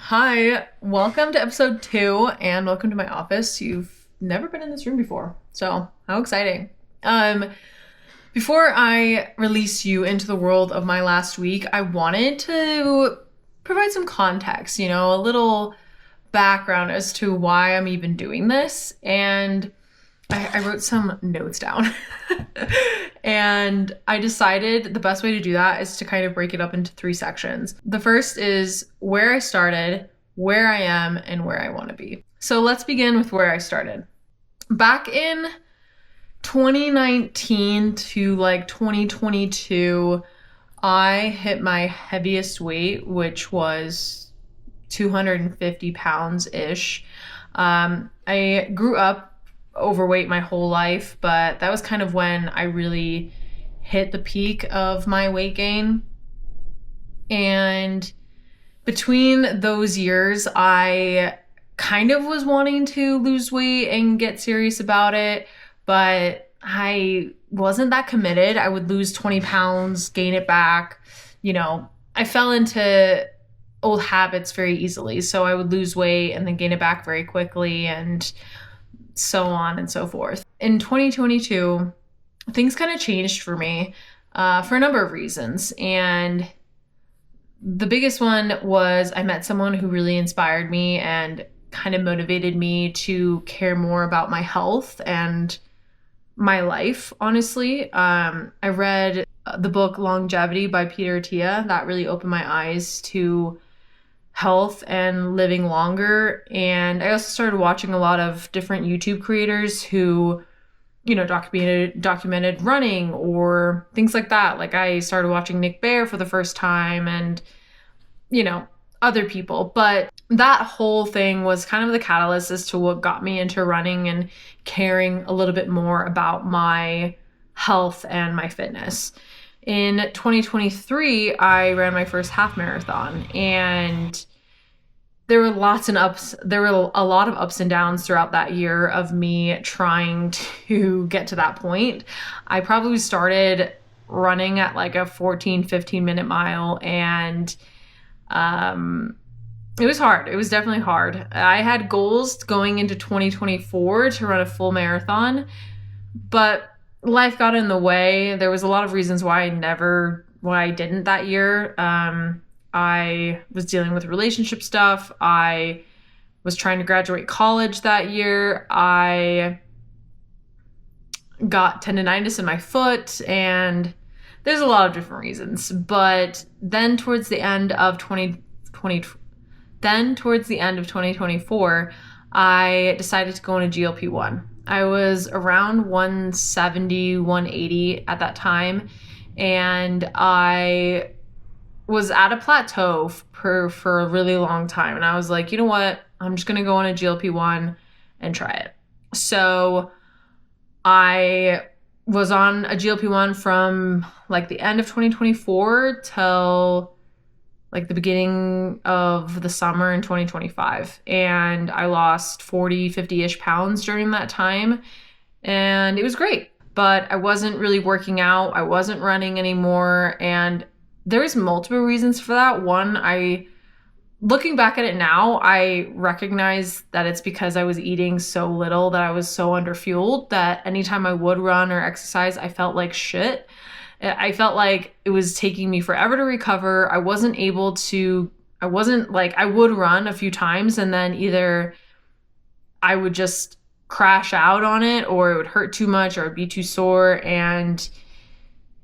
Hi, welcome to episode 2 and welcome to my office. You've never been in this room before, so how exciting. Before I release you into the world of my last week, I wanted to provide some context, a little background as to why I'm even doing this. And I wrote some notes down. And I decided the best way to do that is to kind of break it up into 3 sections. The first is where I started, where I am, and where I want to be. So let's begin with where I started. Back in 2019 to 2022, I hit my heaviest weight, which was 250 pounds-ish. I grew up overweight my whole life, but that was kind of when I really hit the peak of my weight gain. And between those years, I kind of was wanting to lose weight and get serious about it, but I wasn't that committed. I would lose 20 pounds, gain it back. I fell into old habits very easily. So I would lose weight and then gain it back very quickly, and so on and so forth. In 2022, things kind of changed for me for a number of reasons. And the biggest one was I met someone who really inspired me and kind of motivated me to care more about my health and my life, honestly. I read the book Longevity by Peter Attia. That really opened my eyes to health and living longer. And I also started watching a lot of different YouTube creators who, documented running or things like that. Like I started watching Nick Bare for the first time and, other people. But that whole thing was kind of the catalyst as to what got me into running and caring a little bit more about my health and my fitness. In 2023, I ran my first half marathon, and there were lots and ups. There were a lot of ups and downs throughout that year of me trying to get to that point. I probably started running at a 15 minute mile, and it was hard. It was definitely hard. I had goals going into 2024 to run a full marathon, but life got in the way. There was a lot of reasons why I didn't that year. I was dealing with relationship stuff. I was trying to graduate college that year. I got tendonitis in my foot, and there's a lot of different reasons. But then towards the end of 2024, I decided to go on a GLP-1. I was around 170, 180 at that time, and I was at a plateau for a really long time. And I was like, you know what? I'm just going to go on a GLP-1 and try it. So I was on a GLP-1 from the end of 2024 till the beginning of the summer in 2025. And I lost 40, 50-ish pounds during that time. And it was great. But I wasn't really working out. I wasn't running anymore. And there's multiple reasons for that. One, looking back at it now, I recognize that it's because I was eating so little, that I was so underfueled, that anytime I would run or exercise, I felt like shit. I felt like it was taking me forever to recover. I would run a few times and then either I would just crash out on it, or it would hurt too much, or it'd be too sore. And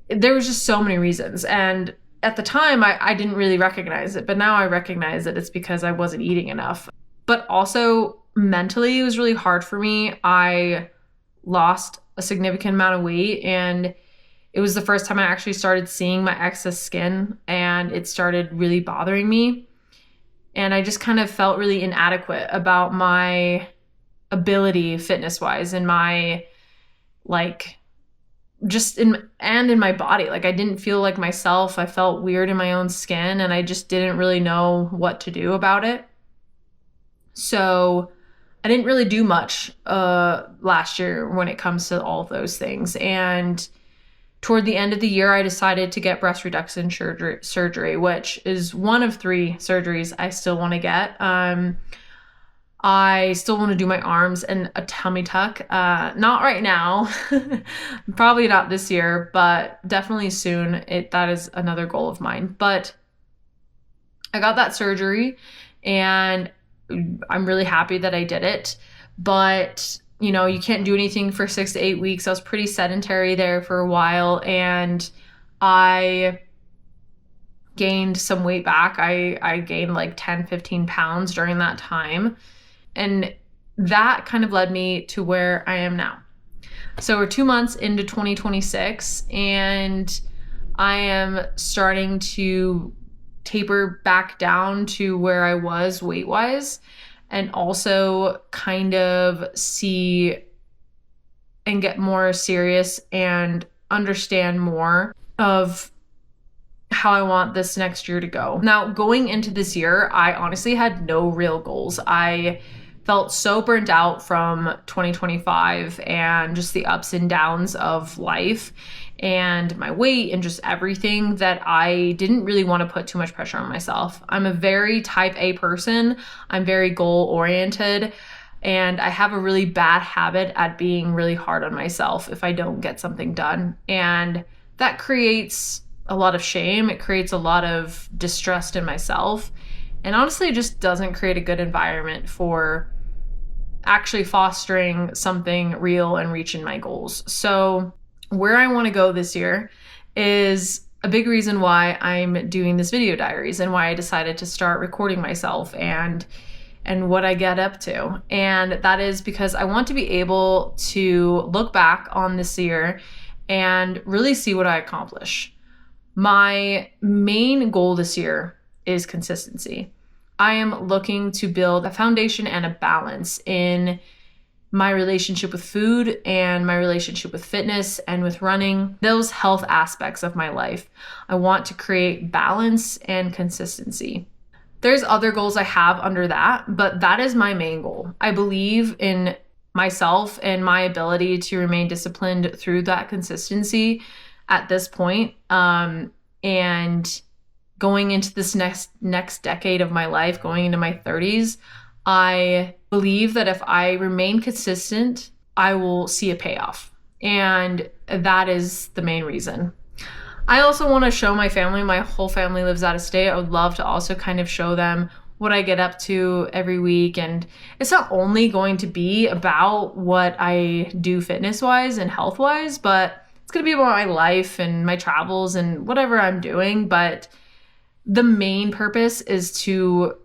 there was just so many reasons. And at the time, I didn't really recognize it, but now I recognize that it's because I wasn't eating enough. But also mentally, it was really hard for me. I lost a significant amount of weight, and it was the first time I actually started seeing my excess skin, and it started really bothering me. And I just kind of felt really inadequate about my ability fitness-wise and my in my body. I didn't feel like myself. I felt weird in my own skin, and I just didn't really know what to do about it. So I didn't really do much last year when it comes to all of those things. And toward the end of the year, I decided to get breast reduction surgery, which is one of 3 surgeries I still want to get. I still want to do my arms and a tummy tuck. Not right now, probably not this year, but definitely soon. That is another goal of mine. But I got that surgery and I'm really happy that I did it. But you know, you can't do anything for 6 to 8 weeks. I was pretty sedentary there for a while, and I gained some weight back. I gained like 10, 15 pounds during that time. And that kind of led me to where I am now. So we're 2 months into 2026, and I am starting to taper back down to where I was weight-wise, and also kind of see and get more serious and understand more of how I want this next year to go. Now, going into this year, I honestly had no real goals. I felt so burnt out from 2025 and just the ups and downs of life and my weight and just everything that I didn't really want to put too much pressure on myself. I'm a very type A person. I'm very goal oriented, and I have a really bad habit at being really hard on myself if I don't get something done. And that creates a lot of shame. It creates a lot of distrust in myself. And honestly, it just doesn't create a good environment for actually fostering something real and reaching my goals. So where I want to go this year is a big reason why I'm doing this video diaries and why I decided to start recording myself and what I get up to. And that is because I want to be able to look back on this year and really see what I accomplish. My main goal this year is consistency. I am looking to build a foundation and a balance in my relationship with food and my relationship with fitness and with running, those health aspects of my life. I want to create balance and consistency. There's other goals I have under that, but that is my main goal. I believe in myself and my ability to remain disciplined through that consistency at this point. And going into this next decade of my life, going into my 30s, I believe that if I remain consistent, I will see a payoff. And that is the main reason. I also want to show my family. My whole family lives out of state. I would love to also kind of show them what I get up to every week. And it's not only going to be about what I do fitness-wise and health-wise, but it's going to be about my life and my travels and whatever I'm doing. But the main purpose is to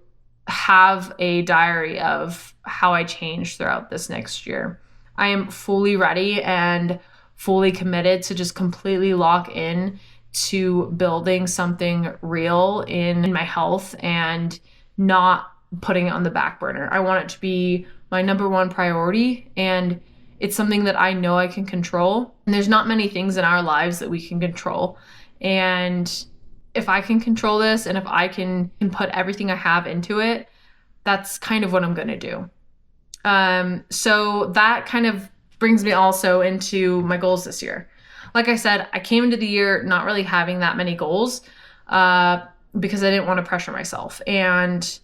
have a diary of how I change throughout this next year. I am fully ready and fully committed to just completely lock in to building something real in my health and not putting it on the back burner. I want it to be my number one priority, and it's something that I know I can control. And there's not many things in our lives that we can control. And if I can control this and if I can put everything I have into it, that's kind of what I'm going to do. So that kind of brings me also into my goals this year. Like I said, I came into the year not really having that many goals because I didn't want to pressure myself. And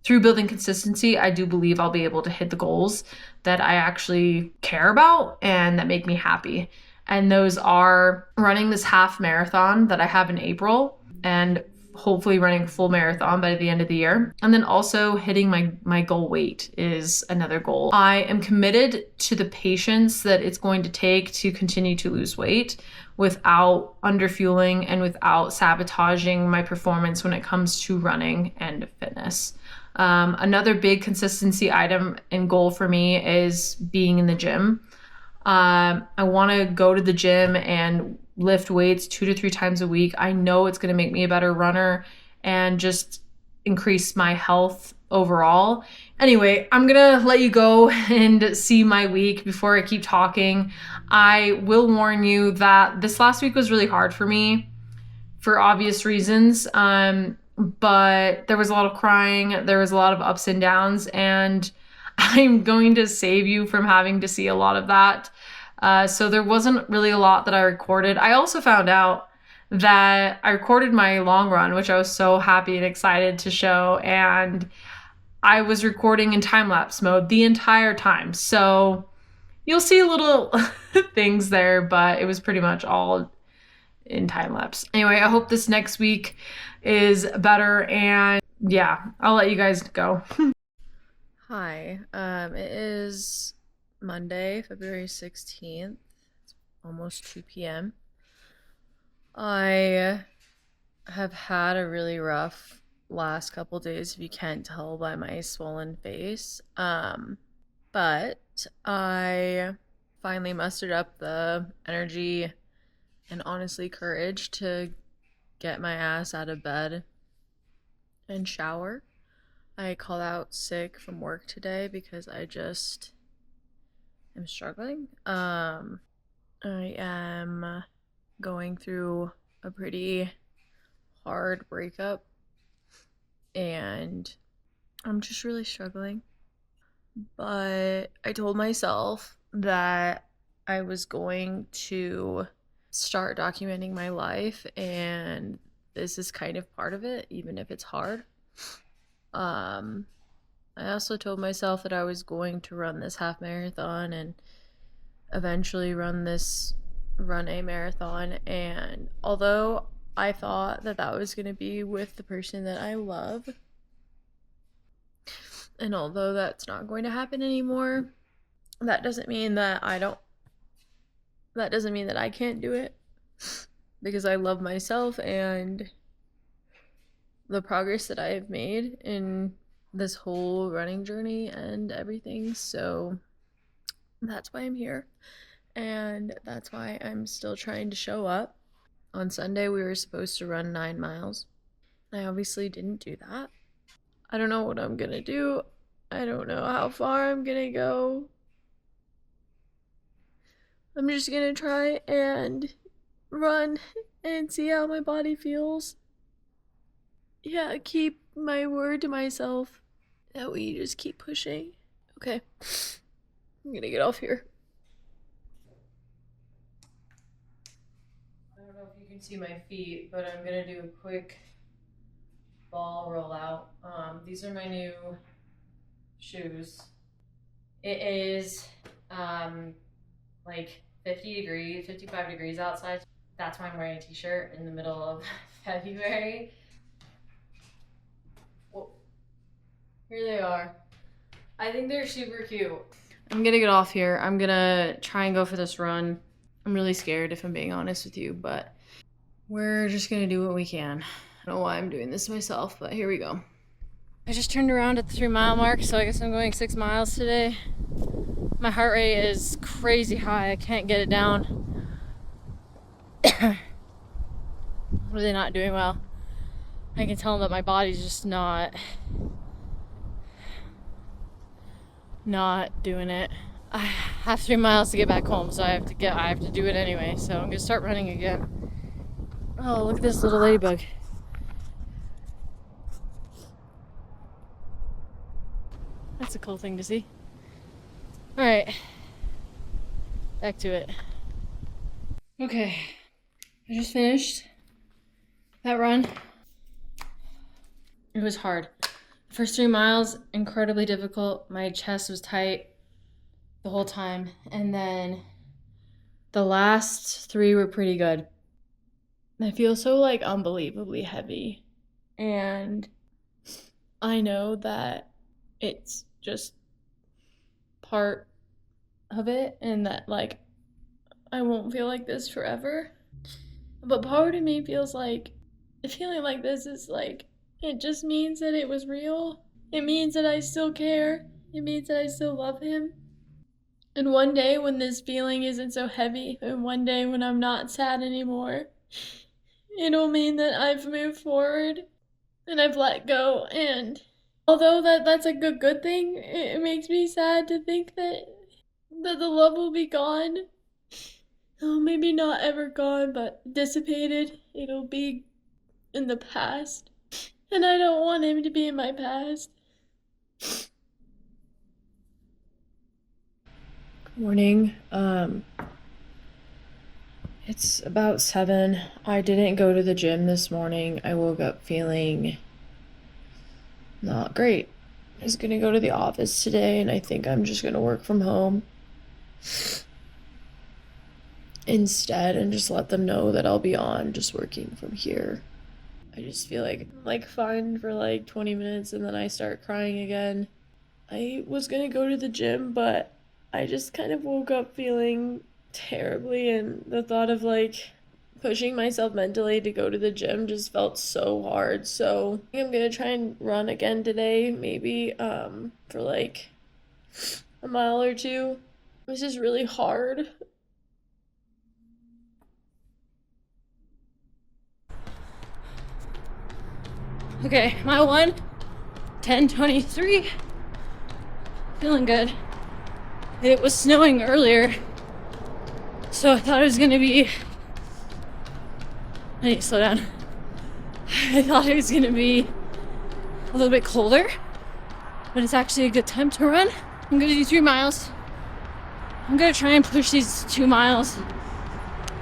through building consistency, I do believe I'll be able to hit the goals that I actually care about and that make me happy. And those are running this half marathon that I have in April, and hopefully running a full marathon by the end of the year. And then also hitting my goal weight is another goal. I am committed to the patience that it's going to take to continue to lose weight without underfueling and without sabotaging my performance when it comes to running and fitness. Another big consistency item and goal for me is being in the gym. I want to go to the gym and lift weights 2 to 3 times a week. I know it's going to make me a better runner and just increase my health overall. Anyway, I'm going to let you go and see my week before I keep talking. I will warn you that this last week was really hard for me for obvious reasons. But there was a lot of crying. There was a lot of ups and downs, and I'm going to save you from having to see a lot of that. So there wasn't really a lot that I recorded. I also found out that I recorded my long run, which I was so happy and excited to show, and I was recording in time-lapse mode the entire time. So you'll see little things there, but it was pretty much all in time-lapse. Anyway, I hope this next week is better, and yeah, I'll let you guys go. Hi, it is Monday, February 16th. It's almost 2 p.m. I have had a really rough last couple days, if you can't tell by my swollen face. But I finally mustered up the energy and honestly courage to get my ass out of bed and shower. I called out sick from work today because I just am struggling. I am going through a pretty hard breakup and I'm just really struggling. But I told myself that I was going to start documenting my life, and this is kind of part of it, even if it's hard. I also told myself that I was going to run this half marathon and eventually run a marathon, and although I thought that that was going to be with the person that I love, and although that's not going to happen anymore, that doesn't mean that I can't do it, because I love myself and the progress that I have made in this whole running journey and everything. So that's why I'm here, and that's why I'm still trying to show up. On Sunday we were supposed to run 9 miles. I obviously didn't do that. I don't know what I'm gonna do. I don't know how far I'm gonna go. I'm just gonna try and run and see how my body feels. Yeah, keep my word to myself that we just keep pushing. Okay, I'm gonna get off here. I don't know if you can see my feet, but I'm gonna do a quick ball rollout. These are my new shoes. It is like 55 degrees outside. That's why I'm wearing a t-shirt in the middle of February. Well, here they are. I think they're super cute. I'm gonna get off here. I'm gonna try and go for this run. I'm really scared, if I'm being honest with you, but we're just gonna do what we can. I don't know why I'm doing this myself, but here we go. I just turned around at the 3 mile mark, so I guess I'm going 6 miles today. My heart rate is crazy high. I can't get it down. Really not doing well. I can tell that my body's just not doing it. I have 3 miles to get back home, so I have to do it anyway. So I'm gonna start running again. Oh, look at this little ladybug. That's a cool thing to see. All right, back to it. Okay, I just finished that run. It was hard. The first 3 miles, incredibly difficult. My chest was tight the whole time. And then the last 3 were pretty good. I feel so like unbelievably heavy. And I know that it's just part of it and that like I won't feel like this forever. But part of me feels like feeling like this is like, it just means that it was real. It means that I still care. It means that I still love him. And one day when this feeling isn't so heavy, and one day when I'm not sad anymore, it'll mean that I've moved forward and I've let go. And although that's a good thing, it makes me sad to think that the love will be gone. Oh, maybe not ever gone, but dissipated. It'll be in the past. And I don't want him to be in my past. Morning. It's about 7. I didn't go to the gym this morning. I woke up feeling not great. I was gonna go to the office today, and I think I'm just gonna work from home instead and just let them know that I'll be on just working from here. I just feel like I'm like fine for like 20 minutes and then I start crying again. I was gonna go to the gym, but I just kind of woke up feeling terribly, and the thought of like pushing myself mentally to go to the gym just felt so hard. So I think I'm gonna try and run again today, maybe for like a mile or two. It's just really hard. Okay, mile 1, 10:23. Feeling good. It was snowing earlier, so I thought it was gonna be. I need to slow down. I thought it was gonna be a little bit colder, but it's actually a good time to run. I'm gonna do 3 miles. I'm gonna try and push these 2 miles,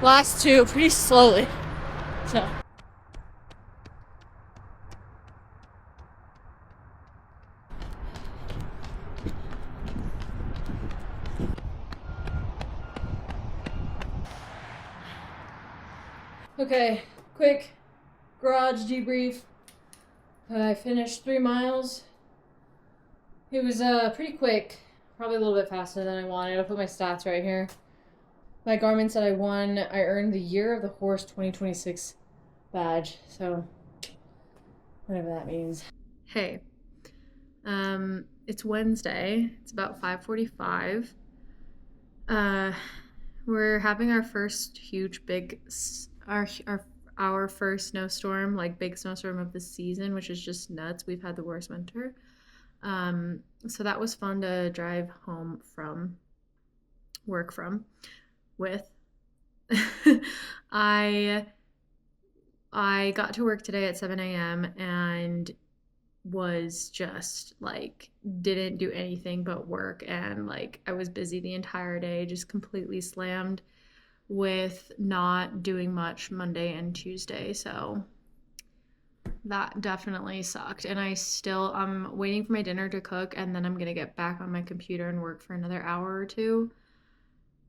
last 2, pretty slowly. So. Okay, quick garage debrief. I finished 3 miles. It was pretty quick, probably a little bit faster than I wanted. I'll put my stats right here. My Garmin said I earned the Year of the Horse 2026 badge, so whatever that means. Hey, it's Wednesday. It's about 5:45. We're having our first huge our first snowstorm, like big snowstorm of the season, which is just nuts. We've had the worst winter. So that was fun to drive home from work with. I got to work today at 7 a.m. and was just like didn't do anything but work, and like I was busy the entire day, just completely slammed with not doing much Monday and Tuesday. So that definitely sucked. And I'm waiting for my dinner to cook, and then I'm gonna get back on my computer and work for another hour or two,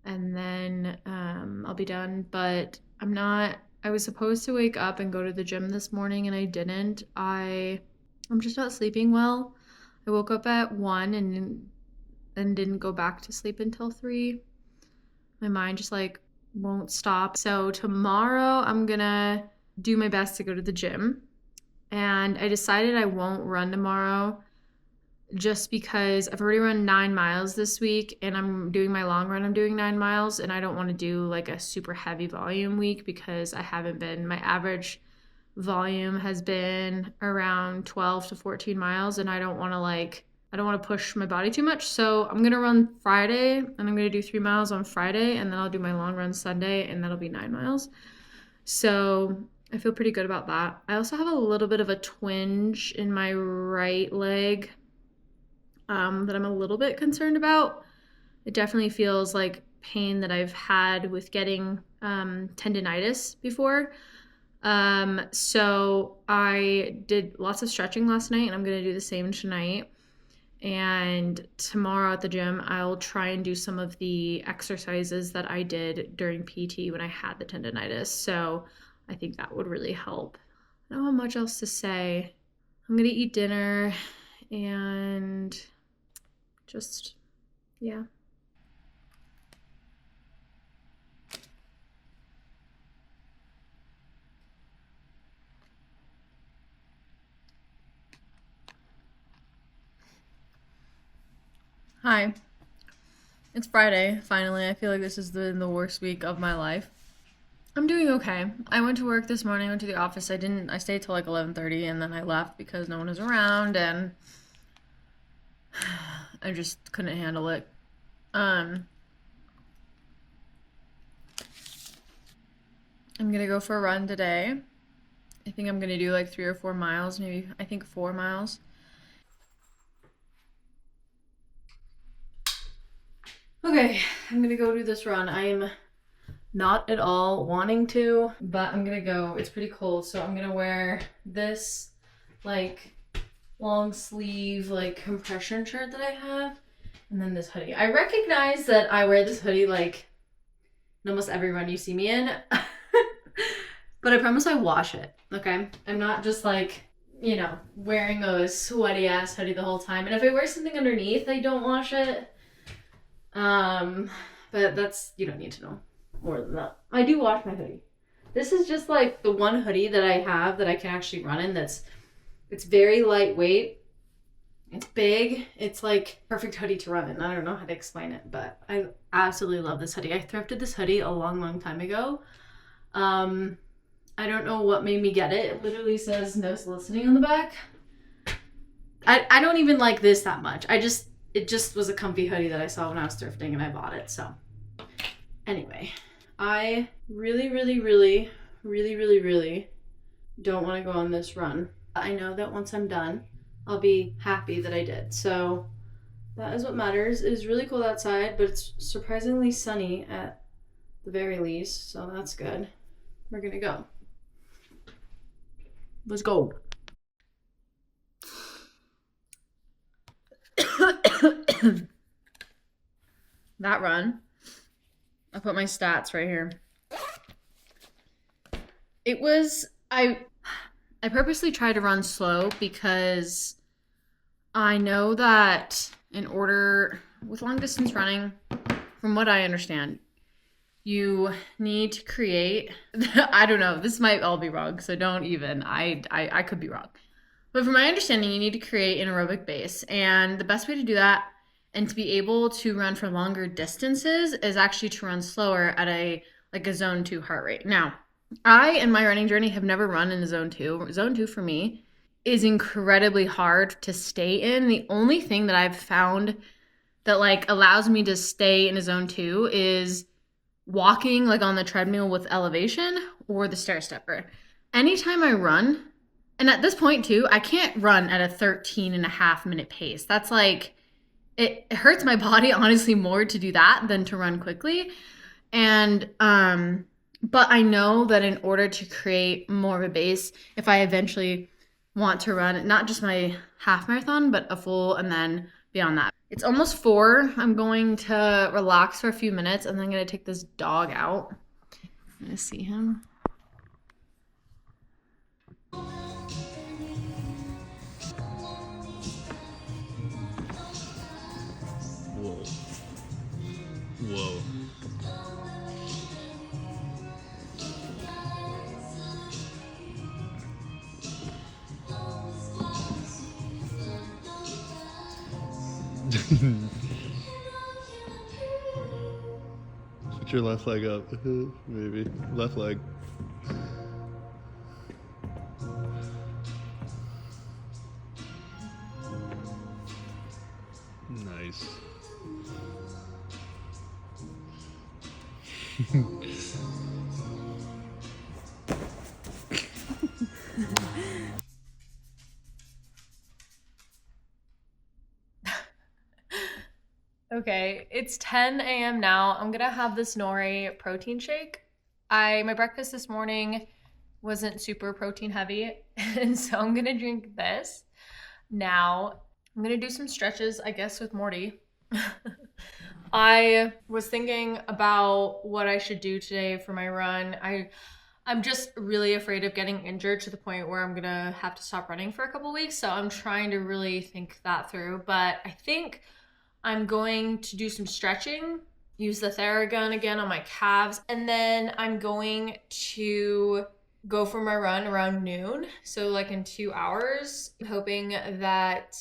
and then I'll be done. But I was supposed to wake up and go to the gym this morning, and I didn't. I'm just not sleeping well. I woke up at 1 and didn't go back to sleep until 3. My mind just like won't stop. So tomorrow I'm gonna do my best to go to the gym. And I decided I won't run tomorrow just because I've already run 9 miles this week, and I'm doing my long run. I'm doing 9 miles, and I don't want to do like a super heavy volume week because my average volume has been around 12 to 14 miles, and I don't want to push my body too much. So I'm going to run Friday, and I'm going to do 3 miles on Friday, and then I'll do my long run Sunday, and that'll be 9 miles. So I feel pretty good about that. I also have a little bit of a twinge in my right leg that I'm a little bit concerned about. It definitely feels like pain that I've had with getting tendonitis before. So I did lots of stretching last night, and I'm going to do the same tonight. And tomorrow at the gym, I'll try and do some of the exercises that I did during PT when I had the tendonitis. So I think that would really help. I don't have much else to say. I'm going to eat dinner and just, yeah. Hi. It's Friday, finally. I feel like this has been the worst week of my life. I'm doing okay. I went to work this morning, I went to the office. I stayed till like 11:30, and then I left because no one was around, and I just couldn't handle it. I'm gonna go for a run today. I think I'm gonna do like 3 or 4 miles, maybe. I think 4 miles. Okay, I'm gonna go do this run. I am not at all wanting to, but I'm gonna go. It's pretty cold, so I'm gonna wear this like long sleeve like compression shirt that I have, and then this hoodie. I recognize that I wear this hoodie like in almost every run you see me in, but I promise I wash it. Okay, I'm not just like, you know, wearing a sweaty ass hoodie the whole time. And if I wear something underneath, I don't wash it. But that's, you don't need to know more than that. I do wash my hoodie. This is just like the one hoodie that I have that I can actually run in. It's very lightweight. It's big. It's like perfect hoodie to run in. I don't know how to explain it, but I absolutely love this hoodie. I thrifted this hoodie a long, long time ago. I don't know what made me get it. It literally says no soliciting on the back. I don't even like this that much. It just was a comfy hoodie that I saw when I was thrifting and I bought it. So anyway, I really, really, really, really, really, really don't want to go on this run. I know that once I'm done, I'll be happy that I did. So that is what matters. It is really cold outside, but it's surprisingly sunny at the very least. So that's good. We're gonna go. Let's go. That run, I put my stats right here. It was, I purposely tried to run slow because I know that in order, with long distance running, from what I understand, you need to create, I don't know, this might all be wrong, so don't even, I could be wrong. But from my understanding, you need to create an aerobic base. And the best way to do that and to be able to run for longer distances is actually to run slower at a zone 2 heart rate. Now, I, in my running journey, have never run in a zone 2. Zone 2 for me is incredibly hard to stay in. The only thing that I've found that like allows me to stay in a zone 2 is walking like on the treadmill with elevation or the stair stepper. Anytime I run, and at this point too, I can't run at a 13.5 minute pace. That's like, it hurts my body honestly more to do that than to run quickly. And but I know that in order to create more of a base, if I eventually want to run not just my half marathon, but a full and then beyond that. It's almost 4. I'm going to relax for a few minutes and then I'm going to take this dog out. I'm going to see him. Whoa. Whoa. Put your left leg up, maybe. Left leg. Nice. Okay, it's 10 a.m. now. I'm gonna have this Nori protein shake. My breakfast this morning wasn't super protein heavy, and so I'm gonna drink this. Now, I'm gonna do some stretches, I guess, with Morty. I was thinking about what I should do today for my run. I'm just really afraid of getting injured to the point where I'm gonna have to stop running for a couple weeks. So I'm trying to really think that through. But I think I'm going to do some stretching, use the Theragun again on my calves, and then I'm going to go for my run around noon. So like in 2 hours, I'm hoping that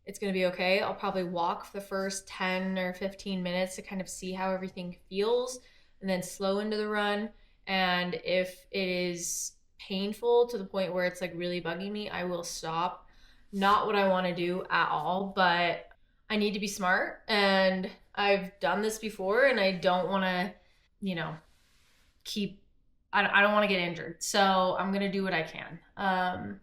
it's gonna be okay. I'll probably walk for the first 10 or 15 minutes to kind of see how everything feels and then slow into the run. And if it is painful to the point where it's like really bugging me, I will stop. Not what I want to do at all, but I need to be smart, and I've done this before, and I don't want to, I don't want to get injured. So I'm going to do what I can.